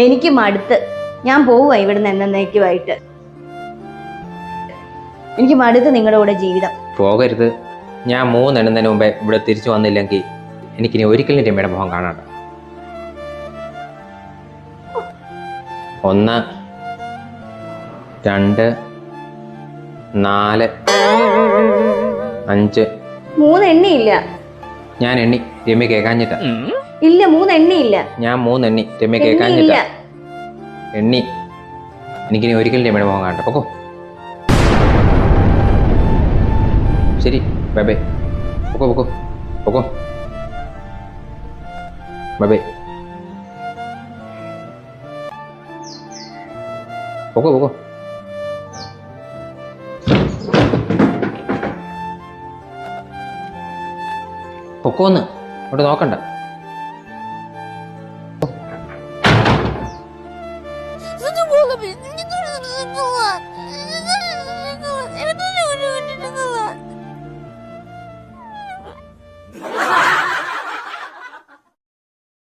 എനിക്ക് മടുത്ത്. ഞാൻ പോവുക ഇവിടുന്ന് എന്നേക്കുമായിട്ട്. എനിക്ക് മടുത്ത് നിങ്ങളുടെ കൂടെ ജീവിതം. പോകരുത്. ഞാൻ 3 എണ്ണുന്നതിന് മുമ്പേ ഇവിടെ തിരിച്ചു വന്നില്ലെങ്കിൽ എനിക്കിനി ഒരിക്കലും രമ്യയുടെ മുഖം കാണണ്ട. 1 2 4 5. 3 എണ്ണിയില്ല. ഞാൻ എണ്ണി, രമ്യ കേൾക്കാഞ്ഞിട്ട. ഇല്ല, 3 എണ്ണിയില്ല. ഞാൻ 3 എണ്ണി, രമ്യ കേൾക്കാഞ്ഞിട്ട. എണ്ണി. എനിക്കിനി ഒരിക്കലും രമ്യയുടെ മുഖം കാണണ്ട. പൊക്കോ. ശരി, ബൈ ബൈ. പൊക്കോ പൊക്കോ പൊക്കോ. Bye bye. പൊക്കോ പൊക്കോ. പൊക്കോന്ന് ഇവിടെ നോക്കണ്ട. Задумала, блин, мне нужно.